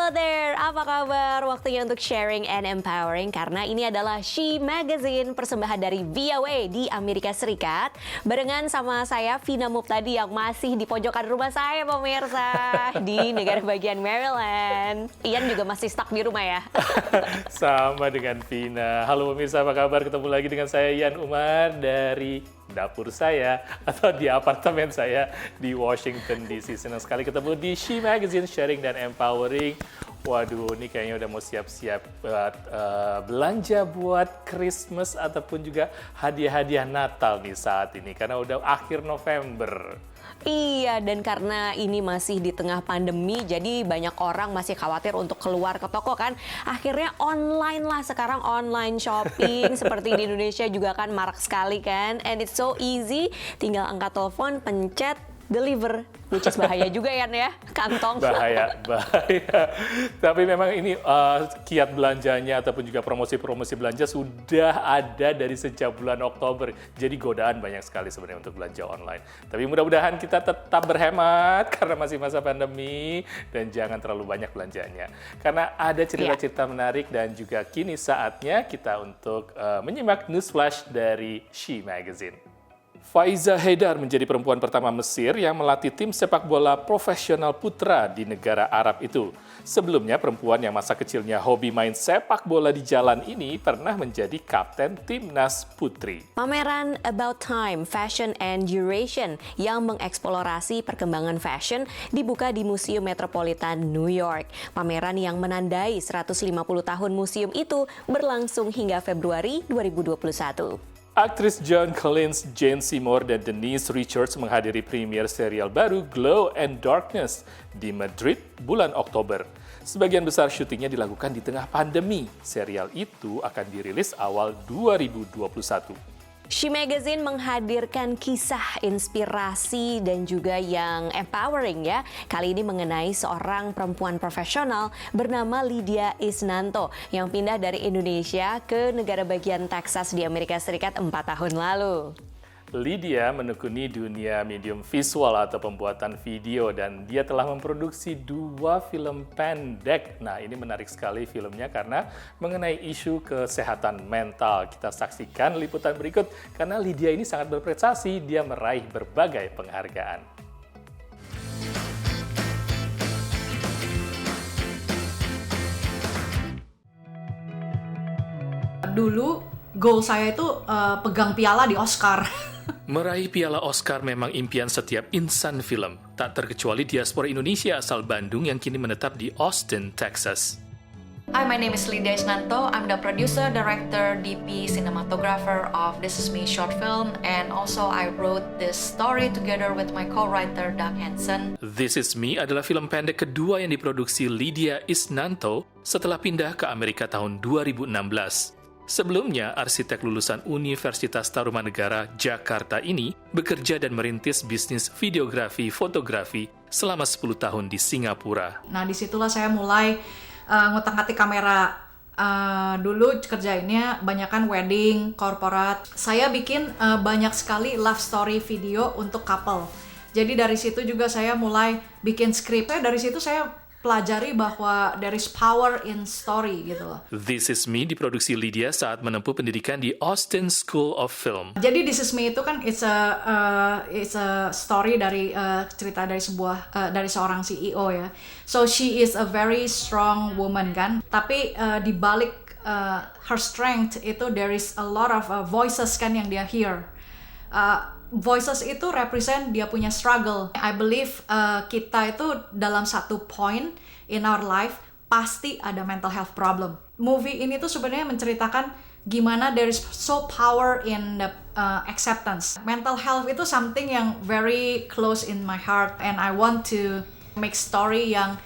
Hello there, apa kabar? Waktunya untuk sharing and empowering karena ini adalah She Magazine, persembahan dari VOA di Amerika Serikat. Barengan sama saya, Vina Muptadi yang masih di pojokan rumah saya, pemirsa, di negara bagian Maryland. Ian juga masih stuck di rumah ya? Sama dengan Vina. Halo pemirsa, apa kabar? Ketemu lagi dengan saya Ian Umar dari dapur saya atau di apartemen saya di Washington DC. Senang sekali ketemu di She Magazine, sharing dan empowering. Waduh, ini kayaknya udah mau siap-siap buat belanja buat Christmas ataupun juga hadiah-hadiah Natal nih saat ini karena udah akhir November. Iya, dan karena ini masih di tengah pandemi, jadi banyak orang masih khawatir untuk keluar ke toko kan. Akhirnya online lah sekarang, online shopping. Seperti di Indonesia juga kan marak sekali kan. And it's so easy, tinggal angkat telepon, pencet, deliver. Which is bahaya juga ya kantong. Bahaya. Tapi memang ini kiat belanjanya ataupun juga promosi-promosi belanja sudah ada dari sejak bulan Oktober. Jadi godaan banyak sekali sebenarnya untuk belanja online. Tapi mudah-mudahan kita tetap berhemat karena masih masa pandemi dan jangan terlalu banyak belanjanya. Karena ada cerita-cerita menarik dan juga kini saatnya kita untuk menyimak news flash dari She Magazine. Faiza Haidar menjadi perempuan pertama Mesir yang melatih tim sepak bola profesional putra di negara Arab itu. Sebelumnya, perempuan yang masa kecilnya hobi main sepak bola di jalan ini pernah menjadi kapten timnas putri. Pameran About Time, Fashion and Duration yang mengeksplorasi perkembangan fashion dibuka di Museum Metropolitan New York. Pameran yang menandai 150 tahun museum itu berlangsung hingga Februari 2021. Aktris John Collins, Jane Seymour, dan Denise Richards menghadiri premier serial baru Glow and Darkness di Madrid bulan Oktober. Sebagian besar syutingnya dilakukan di tengah pandemi. Serial itu akan dirilis awal 2021. She Magazine menghadirkan kisah inspirasi dan juga yang empowering ya. Kali ini mengenai seorang perempuan profesional bernama Lydia Isnanto yang pindah dari Indonesia ke negara bagian Texas di Amerika Serikat 4 tahun lalu. Lydia menekuni dunia medium visual atau pembuatan video dan dia telah memproduksi 2 film pendek. Nah, ini menarik sekali filmnya karena mengenai isu kesehatan mental. Kita saksikan liputan berikut karena Lydia ini sangat berprestasi, dia meraih berbagai penghargaan. Dulu goal saya itu pegang piala di Oscar. Meraih piala Oscar memang impian setiap insan film, tak terkecuali diaspora Indonesia asal Bandung yang kini menetap di Austin, Texas. Hi, my name is Lydia Isnanto. I'm the producer, director, DP, cinematographer of This Is Me short film, and also I wrote this story together with my co-writer Doug Hansen. This Is Me adalah film pendek kedua yang diproduksi Lydia Isnanto setelah pindah ke Amerika tahun 2016. Sebelumnya, arsitek lulusan Universitas Tarumanegara, Jakarta ini bekerja dan merintis bisnis videografi, fotografi selama 10 tahun di Singapura. Nah, disitulah saya mulai ngutak-ngatik kamera. Dulu kerjainnya banyakan wedding, corporate. Saya bikin banyak sekali love story video untuk couple. Jadi dari situ juga saya mulai bikin skrip. Dari situ saya pelajari bahwa there is power in story gitu loh. This Is Me diproduksi Lydia saat menempuh pendidikan di Austin School of Film. Jadi This Is Me itu kan it's a story dari cerita dari dari seorang CEO ya. So she is a very strong woman kan. Tapi di balik her strength itu there is a lot of voices kan yang dia hear. Voices itu represent dia punya struggle. I believe kita itu dalam satu point in our life pasti ada mental health problem. Movie ini tuh sebenarnya menceritakan gimana there is so power in the acceptance. Mental health itu something yang very close in my heart and I want to make story yang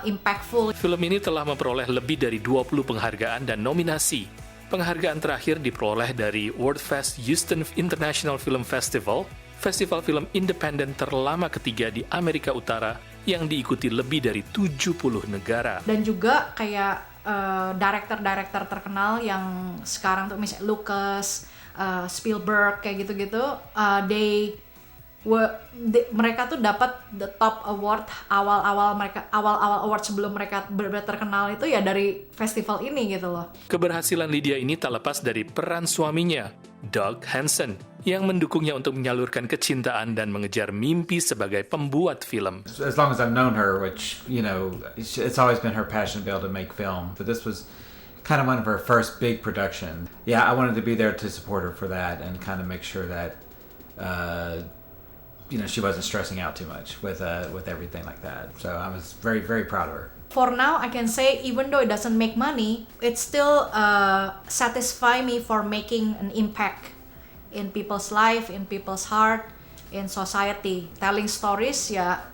impactful. Film ini telah memperoleh lebih dari 20 penghargaan dan nominasi. Penghargaan terakhir diperoleh dari WorldFest Houston International Film Festival, festival film independen terlama ketiga di Amerika Utara yang diikuti lebih dari 70 negara. Dan juga kayak director-director terkenal yang sekarang tuh misalnya Lucas, Spielberg kayak gitu-gitu, they mereka tuh dapat the top award awal-awal award sebelum mereka terkenal itu ya dari festival ini gitu loh. Keberhasilan Lydia ini tak lepas dari peran suaminya, Doug Hansen, yang mendukungnya untuk menyalurkan kecintaan dan mengejar mimpi sebagai pembuat film. As long as I've known her, which, you know, it's always been her passion to be able to make film, but this was kind of one of her first big production. Yeah, I wanted to be there to support her for that and kind of make sure that, you know, she wasn't stressing out too much with everything like that. So I was very, very proud of her. For now, I can say even though it doesn't make money, it still satisfy me for making an impact in people's life, in people's heart, in society. Telling stories, yeah,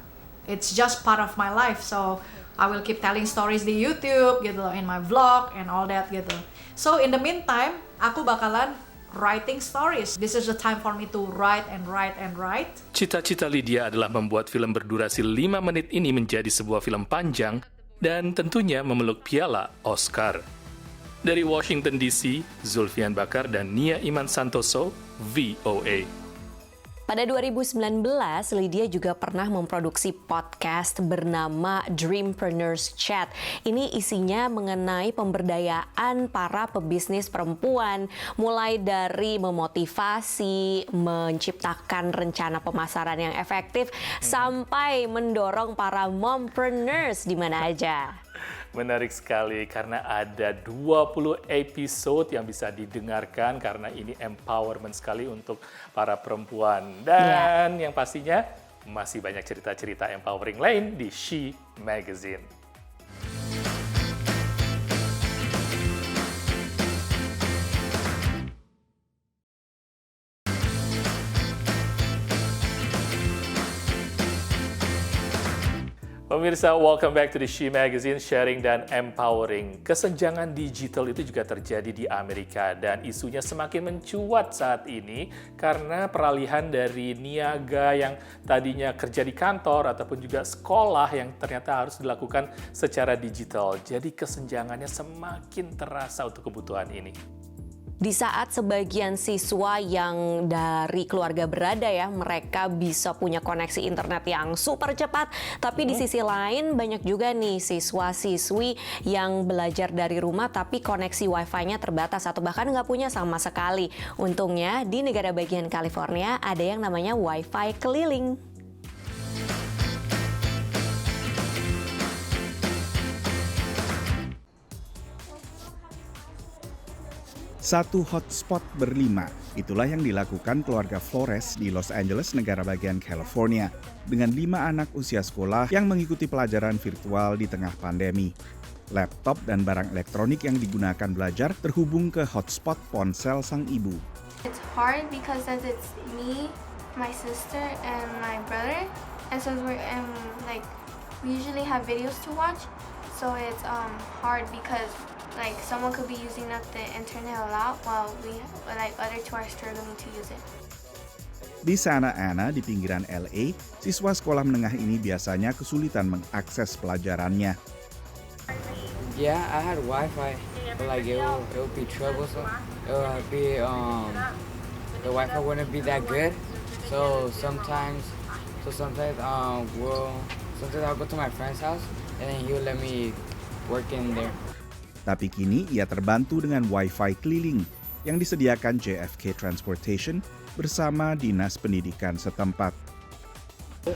it's just part of my life. So I will keep telling stories di YouTube gitu loh, in my vlog and all that gitu. So in the meantime, aku bakalan writing stories. This is the time for me to write and write and write. Cita-cita Lydia adalah membuat film berdurasi 5 menit ini menjadi sebuah film panjang dan tentunya memeluk piala Oscar. Dari Washington DC, Zulfian Bakar dan Nia Iman Santoso, VOA. Pada 2019, Lydia juga pernah memproduksi podcast bernama Dreampreneurs Chat. Ini isinya mengenai pemberdayaan para pebisnis perempuan, mulai dari memotivasi, menciptakan rencana pemasaran yang efektif, sampai mendorong para mompreneurs di mana aja. Menarik sekali karena ada 20 episode yang bisa didengarkan karena ini empowerment sekali untuk para perempuan. Dan yang pastinya masih banyak cerita-cerita empowering lain di She Magazine. Pemirsa, welcome back to the She Magazine, sharing dan empowering. Kesenjangan digital itu juga terjadi di Amerika dan isunya semakin mencuat saat ini karena peralihan dari niaga yang tadinya kerja di kantor ataupun juga sekolah yang ternyata harus dilakukan secara digital. Jadi kesenjangannya semakin terasa untuk kebutuhan ini. Di saat sebagian siswa yang dari keluarga berada ya, mereka bisa punya koneksi internet yang super cepat, tapi di sisi lain banyak juga nih siswa-siswi yang belajar dari rumah tapi koneksi wifi-nya terbatas atau bahkan nggak punya sama sekali. Untungnya di negara bagian California ada yang namanya wifi keliling. Satu hotspot berlima, itulah yang dilakukan keluarga Flores di Los Angeles, negara bagian California, dengan 5 anak usia sekolah yang mengikuti pelajaran virtual di tengah pandemi. Laptop dan barang elektronik yang digunakan belajar terhubung ke hotspot ponsel sang ibu. It's hard because as it's me, my sister, and my brother, and so we usually have videos to watch, so it's hard because like someone could be using up the internet a lot while other two are struggling to use it. Di Santa Ana di pinggiran LA, siswa sekolah menengah ini biasanya kesulitan mengakses pelajarannya. Yeah, I had Wi-Fi, but like it would be troublesome. It would be the Wi-Fi wouldn't be that good. So sometimes I'll go to my friend's house and then he would let me work in there. Tapi kini ia terbantu dengan Wi-Fi keliling yang disediakan JFK Transportation bersama Dinas Pendidikan setempat.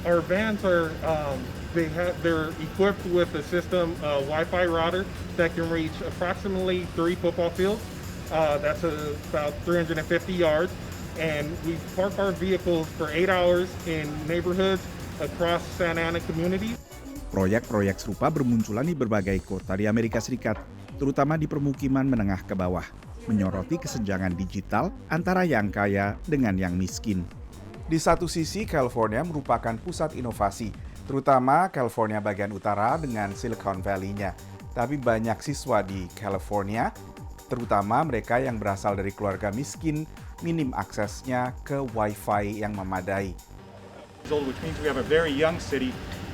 Our vans are they're equipped with a system Wi-Fi router that can reach approximately 3 football fields. That's about 350 yards, and we park our vehicles for 8 hours in neighborhoods across Santa Ana community. Proyek-proyek serupa bermunculan di berbagai kota di Amerika Serikat, terutama di permukiman menengah ke bawah, menyoroti kesenjangan digital antara yang kaya dengan yang miskin. Di satu sisi, California merupakan pusat inovasi, terutama California bagian utara dengan Silicon Valley-nya. Tapi banyak siswa di California, terutama mereka yang berasal dari keluarga miskin, minim aksesnya ke Wi-Fi yang memadai. Which means we have a very young city.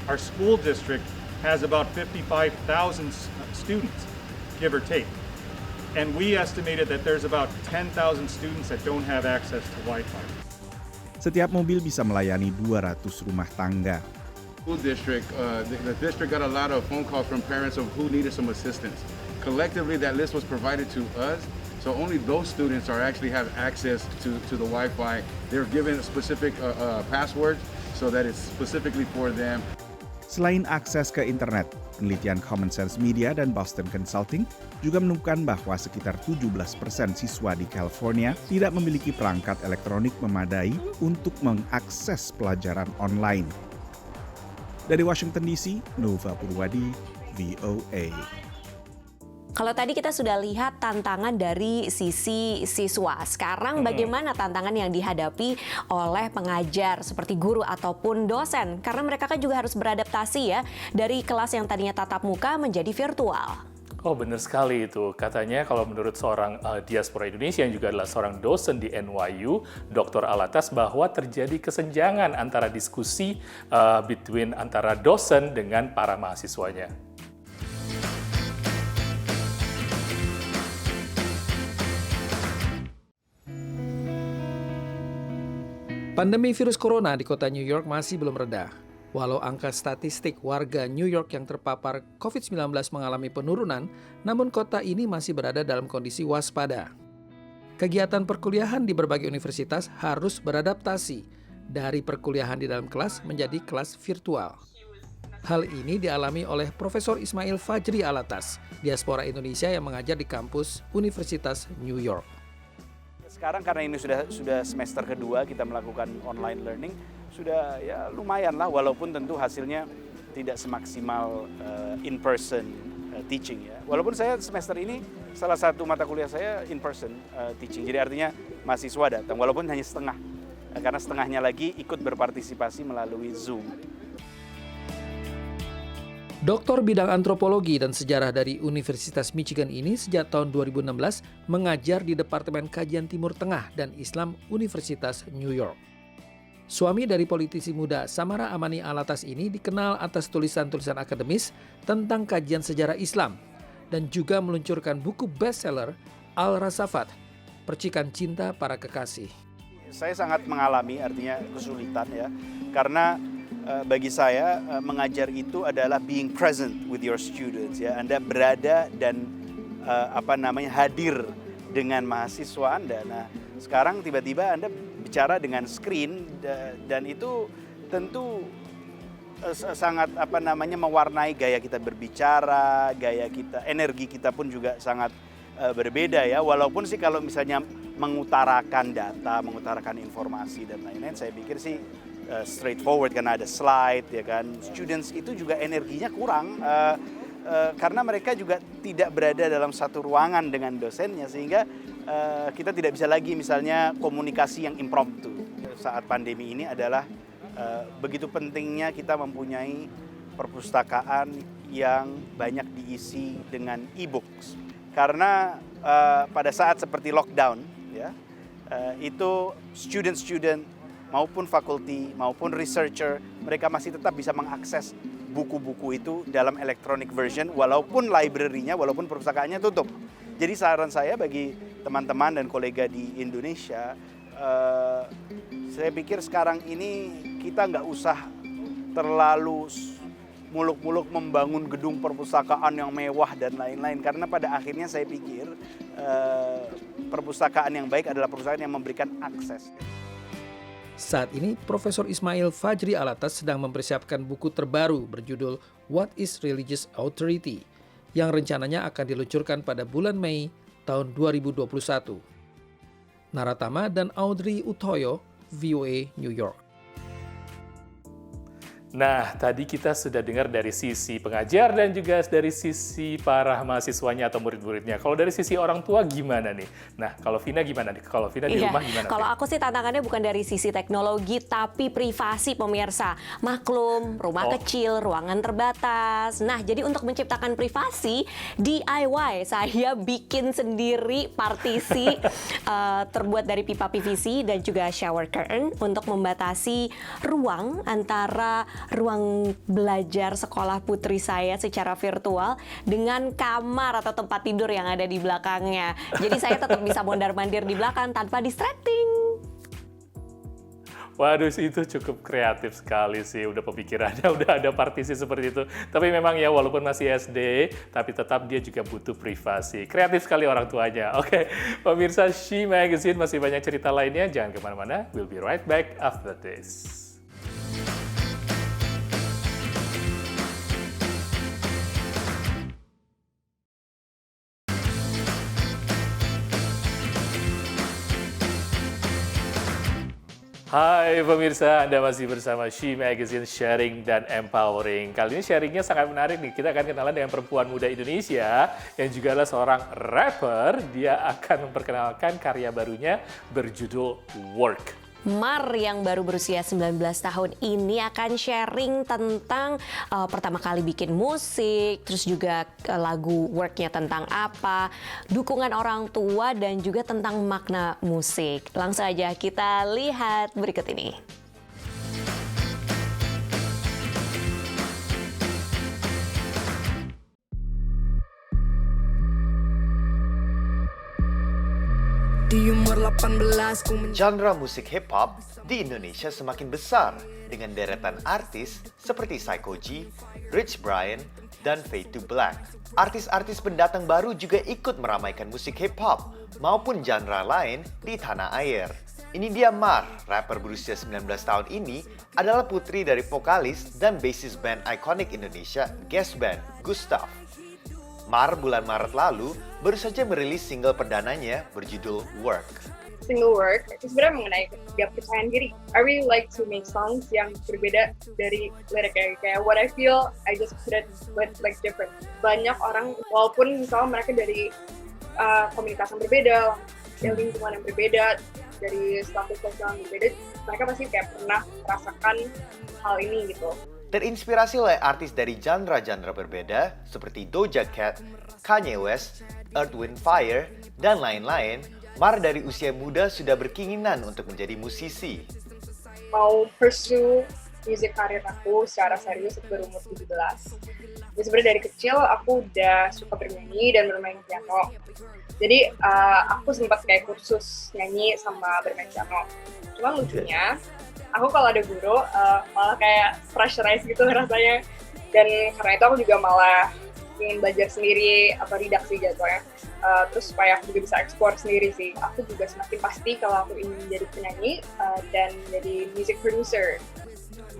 Our school district has about 55,000 students, give or take. And we estimated that there's about 10,000 students that don't have access to Wi-Fi. Setiap mobil bisa melayani 200 rumah tangga. School district, the district got a lot of phone calls from parents of who needed some assistance. Collectively, that list was provided to us, so only those students are actually have access to the Wi-Fi. They're given a specific password so that it's specifically for them. Selain akses ke internet, penelitian Common Sense Media dan Boston Consulting juga menemukan bahwa sekitar 17% siswa di California tidak memiliki perangkat elektronik memadai untuk mengakses pelajaran online. Dari Washington DC, Nova Purwadi, VOA. Kalau tadi kita sudah lihat tantangan dari sisi siswa, sekarang bagaimana tantangan yang dihadapi oleh pengajar seperti guru ataupun dosen? Karena mereka kan juga harus beradaptasi ya dari kelas yang tadinya tatap muka menjadi virtual. Oh benar sekali itu. Katanya kalau menurut seorang diaspora Indonesia yang juga adalah seorang dosen di NYU, Dr. Alatas, bahwa terjadi kesenjangan antara diskusi between antara dosen dengan para mahasiswanya. Pandemi virus corona di kota New York masih belum reda. Walau angka statistik warga New York yang terpapar COVID-19 mengalami penurunan, namun kota ini masih berada dalam kondisi waspada. Kegiatan perkuliahan di berbagai universitas harus beradaptasi dari perkuliahan di dalam kelas menjadi kelas virtual. Hal ini dialami oleh Profesor Ismail Fajri Alatas, diaspora Indonesia yang mengajar di kampus Universitas New York. Sekarang karena ini sudah semester kedua kita melakukan online learning, sudah ya lumayan lah, walaupun tentu hasilnya tidak semaksimal in-person teaching ya. Walaupun saya semester ini salah satu mata kuliah saya in-person teaching, jadi artinya mahasiswa datang, walaupun hanya setengah, karena setengahnya lagi ikut berpartisipasi melalui Zoom. Doktor bidang antropologi dan sejarah dari Universitas Michigan ini sejak tahun 2016 mengajar di Departemen Kajian Timur Tengah dan Islam Universitas New York. Suami dari politisi muda Samara Amani Alatas ini dikenal atas tulisan-tulisan akademis tentang kajian sejarah Islam dan juga meluncurkan buku bestseller Al-Rasafat, Percikan Cinta Para Kekasih. Saya sangat mengalami artinya kesulitan ya, karena bagi saya mengajar itu adalah being present with your students ya. Anda berada dan hadir dengan mahasiswa Anda. Nah, sekarang tiba-tiba Anda bicara dengan screen dan itu tentu sangat mewarnai gaya kita berbicara, gaya kita, energi kita pun juga sangat berbeda ya. Walaupun sih kalau misalnya mengutarakan data, mengutarakan informasi dan lain-lain, saya pikir sih straightforward karena ada slide ya kan. Students itu juga energinya kurang karena mereka juga tidak berada dalam satu ruangan dengan dosennya, sehingga kita tidak bisa lagi misalnya komunikasi yang impromptu. Saat pandemi ini adalah begitu pentingnya kita mempunyai perpustakaan yang banyak diisi dengan e-books, karena pada saat seperti lockdown ya, itu student maupun fakulti, maupun researcher, mereka masih tetap bisa mengakses buku-buku itu dalam electronic version, walaupun library-nya, walaupun perpustakaannya tutup. Jadi saran saya bagi teman-teman dan kolega di Indonesia, saya pikir sekarang ini kita nggak usah terlalu muluk-muluk membangun gedung perpustakaan yang mewah dan lain-lain, karena pada akhirnya saya pikir perpustakaan yang baik adalah perpustakaan yang memberikan akses. Saat ini, Profesor Ismail Fajri Alatas sedang mempersiapkan buku terbaru berjudul What is Religious Authority yang rencananya akan diluncurkan pada bulan Mei tahun 2021. Naratama dan Audrey Utoyo, VOA New York. Nah, tadi kita sudah dengar dari sisi pengajar dan juga dari sisi para mahasiswanya atau murid-muridnya. Kalau dari sisi orang tua gimana nih? Nah, kalau Vina gimana nih? Kalau Vina di rumah gimana? Kalau aku sih tantangannya bukan dari sisi teknologi, tapi privasi pemirsa. Maklum, rumah kecil, ruangan terbatas. Nah, jadi untuk menciptakan privasi, DIY, saya bikin sendiri partisi terbuat dari pipa PVC dan juga shower curtain untuk membatasi ruang antara ruang belajar sekolah putri saya secara virtual dengan kamar atau tempat tidur yang ada di belakangnya. Jadi saya tetap bisa mondar-mandir di belakang tanpa distracting. Waduh, itu cukup kreatif sekali sih. Udah pemikirannya, udah ada partisi seperti itu. Tapi memang ya, walaupun masih SD, tapi tetap dia juga butuh privasi. Kreatif sekali orang tuanya. Oke, pemirsa She Magazine masih banyak cerita lainnya. Jangan kemana-mana. We'll be right back after this. Hai pemirsa, Anda masih bersama She Magazine Sharing dan Empowering. Kali ini sharingnya sangat menarik nih. Kita akan kenalan dengan perempuan muda Indonesia yang juga adalah seorang rapper. Dia akan memperkenalkan karya barunya berjudul Work. Mar yang baru berusia 19 tahun ini akan sharing tentang pertama kali bikin musik, terus juga lagu Work-nya tentang apa, dukungan orang tua, dan juga tentang makna musik. Langsung aja kita lihat berikut ini. Genre musik hip-hop di Indonesia semakin besar dengan deretan artis seperti Psycho G, Rich Brian, dan Fade to Black. Artis-artis pendatang baru juga ikut meramaikan musik hip-hop maupun genre lain di tanah air. Ini dia Mar, rapper berusia 19 tahun ini adalah putri dari vokalis dan bassist band ikonik Indonesia, Guest Band, Gustaf. Mar bulan Maret lalu baru saja merilis single perdananya berjudul Work. Single Work itu sebenarnya mengenai kepercayaan diri. I really like to make songs yang berbeda dari liriknya. Kayak what I feel, I just put it like different. Banyak orang, walaupun misalnya mereka dari komunitas yang berbeda, dari lingkungan yang berbeda, dari status sosial yang berbeda, mereka pasti kayak pernah merasakan hal ini gitu. Terinspirasi oleh artis dari genre-genre berbeda seperti Doja Cat, Kanye West, Earth, Wind, Fire, dan lain-lain, Mar dari usia muda sudah berkeinginan untuk menjadi musisi. Mau pursue music career aku secara serius berumur 17. Jadi sebenarnya dari kecil aku udah suka bernyanyi dan bermain piano. Jadi aku sempat kayak kursus nyanyi sama bermain piano. Cuma lucunya, aku kalau ada guru malah kayak pressurize gitu rasanya. Dan karena itu aku juga malah ingin belajar sendiri atau redaksi jatuhnya. Terus supaya aku juga bisa ekspor sendiri sih. Aku juga semakin pasti kalau aku ingin jadi penyanyi dan jadi music producer.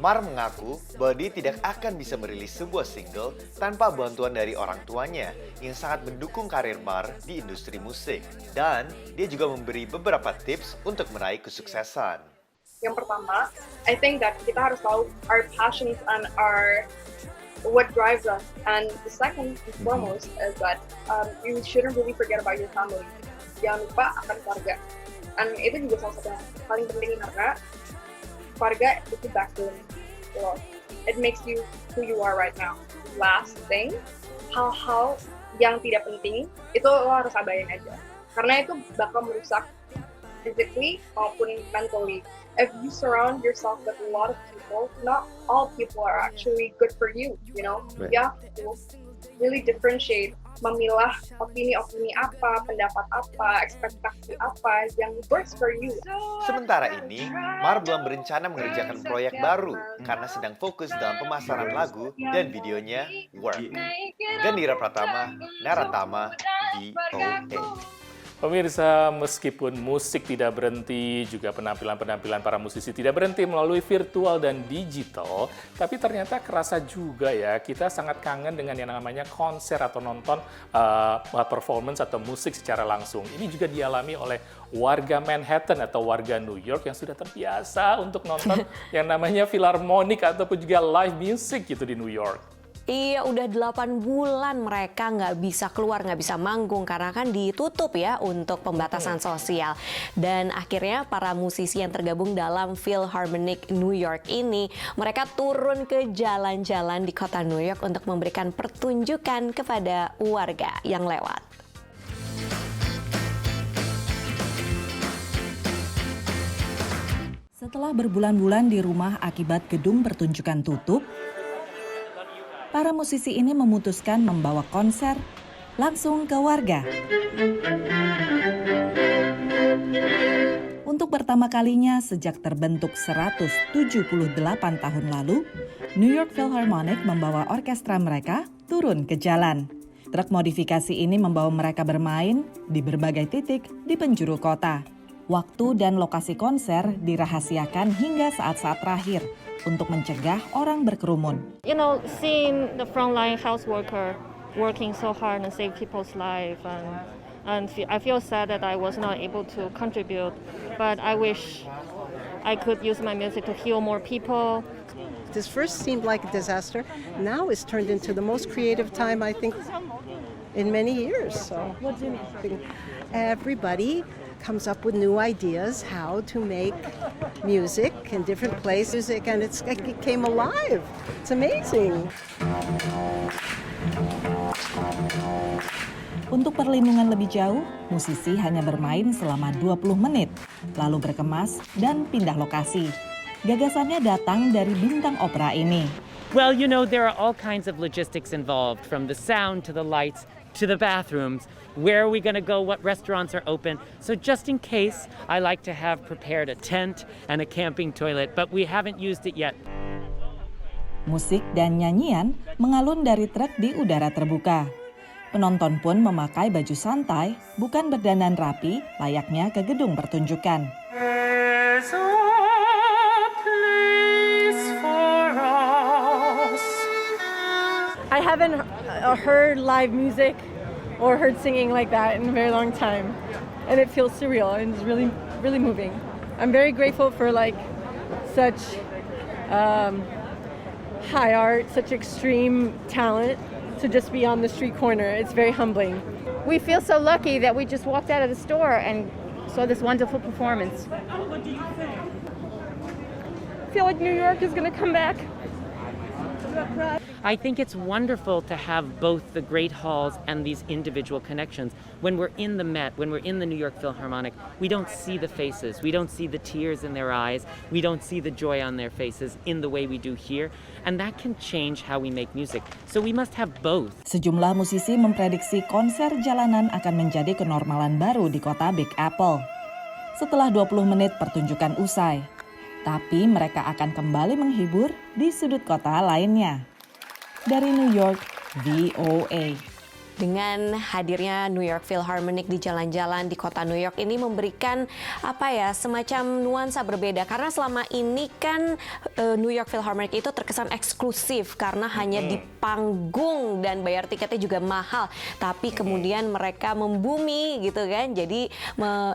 Mar mengaku bahwa dia tidak akan bisa merilis sebuah single tanpa bantuan dari orang tuanya yang sangat mendukung karir Mar di industri musik. Dan dia juga memberi beberapa tips untuk meraih kesuksesan. Yang pertama, I think that kita harus tahu our passions and our what drives us. And the second and foremost is that you shouldn't really forget about your family. Jangan lupa akan keluarga. And itu juga salah satu yang paling penting karena keluarga itu backbone. Well, it makes you who you are right now. Last thing, hal-hal yang tidak penting itu lo harus abain aja. Karena itu bakal merusak physically maupun mentally. If you surround yourself with a lot of people, not all people are actually good for you, you know? Right. You have to really differentiate, memilah opini-opini apa, pendapat apa, ekspektasi apa yang works for you. Sementara ini, Mar belum berencana mengerjakan proyek baru karena sedang fokus dalam pemasaran lagu dan videonya Work. Gandhira Pratama, Naratama, VOA. Pemirsa, meskipun musik tidak berhenti, juga penampilan-penampilan para musisi tidak berhenti melalui virtual dan digital, tapi ternyata kerasa juga ya, kita sangat kangen dengan yang namanya konser atau nonton performance atau musik secara langsung. Ini juga dialami oleh warga Manhattan atau warga New York yang sudah terbiasa untuk nonton yang namanya Philharmonic ataupun juga live music gitu di New York. Iya, udah 8 bulan mereka nggak bisa keluar, nggak bisa manggung karena kan ditutup ya untuk pembatasan sosial. Dan akhirnya para musisi yang tergabung dalam Philharmonic New York ini, mereka turun ke jalan-jalan di kota New York untuk memberikan pertunjukan kepada warga yang lewat. Setelah berbulan-bulan di rumah akibat gedung pertunjukan tutup, para musisi ini memutuskan membawa konser langsung ke warga. Untuk pertama kalinya sejak terbentuk 178 tahun lalu, New York Philharmonic membawa orkestra mereka turun ke jalan. Truk modifikasi ini membawa mereka bermain di berbagai titik di penjuru kota. Waktu dan lokasi konser dirahasiakan hingga saat-saat terakhir untuk mencegah orang berkerumun. You know, seeing the frontline health worker working so hard and save people's life, and I feel sad that I was not able to contribute, but I wish I could use my music to heal more people. This first seemed like a disaster. Now it's turned into the most creative time, I think, in many years. So What do you mean? everybody comes up with new ideas how to make music in different places, and it came alive. It's amazing. Untuk perlindungan lebih jauh, musisi hanya bermain selama 20 menit, lalu berkemas dan pindah lokasi. Gagasannya datang dari bintang opera ini. Well, you know, there are all kinds of logistics involved, from the sound to the lights to the bathrooms. Where are we going to go? What restaurants are open? So just in case, I like to have prepared a tent and a camping toilet, but we haven't used it yet. Musik dan nyanyian mengalun dari truk di udara terbuka. Penonton pun memakai baju santai, bukan berdandan rapi, layaknya ke gedung pertunjukan. I haven't heard live music or heard singing like that in a very long time, and it feels surreal and it's really, really moving. I'm very grateful for like such high art, such extreme talent to just be on the street corner. It's very humbling. We feel so lucky that we just walked out of the store and saw this wonderful performance. What do you think? I feel like New York is going to come back. I think it's wonderful to have both the great halls and these individual connections. When we're in the Met, when we're in the New York Philharmonic, we don't see the faces, we don't see the tears in their eyes, we don't see the joy on their faces in the way we do here, and that can change how we make music. So we must have both. Sejumlah musisi memprediksi konser jalanan akan menjadi kenormalan baru di kota Big Apple. Setelah 20 menit pertunjukan usai, tapi mereka akan kembali menghibur di sudut kota lainnya. Dari New York, VOA. Dengan hadirnya New York Philharmonic di jalan-jalan di kota New York ini memberikan semacam nuansa berbeda, karena selama ini kan New York Philharmonic itu terkesan eksklusif karena hanya di panggung dan bayar tiketnya juga mahal, tapi kemudian mereka membumi gitu kan. Jadi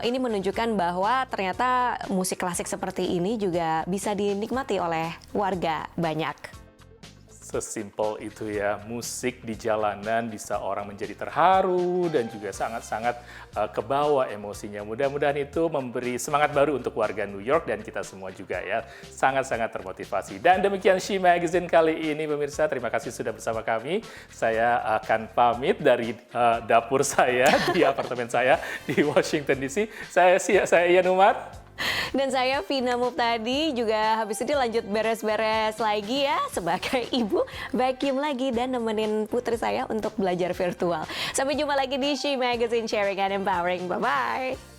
ini menunjukkan bahwa ternyata musik klasik seperti ini juga bisa dinikmati oleh warga banyak. Sesimpel itu ya, musik di jalanan bisa orang menjadi terharu dan juga sangat-sangat kebawa emosinya. Mudah-mudahan itu memberi semangat baru untuk warga New York dan kita semua juga ya. Sangat-sangat termotivasi. Dan demikian She Magazine kali ini pemirsa. Terima kasih sudah bersama kami. Saya akan pamit dari dapur saya di apartemen saya di Washington DC. Saya Ian Umar. Dan saya Vina Muptadi, juga habis ini lanjut beres-beres lagi ya sebagai ibu, vacuum lagi dan nemenin putri saya untuk belajar virtual. Sampai jumpa lagi di She Magazine, sharing and empowering. Bye-bye.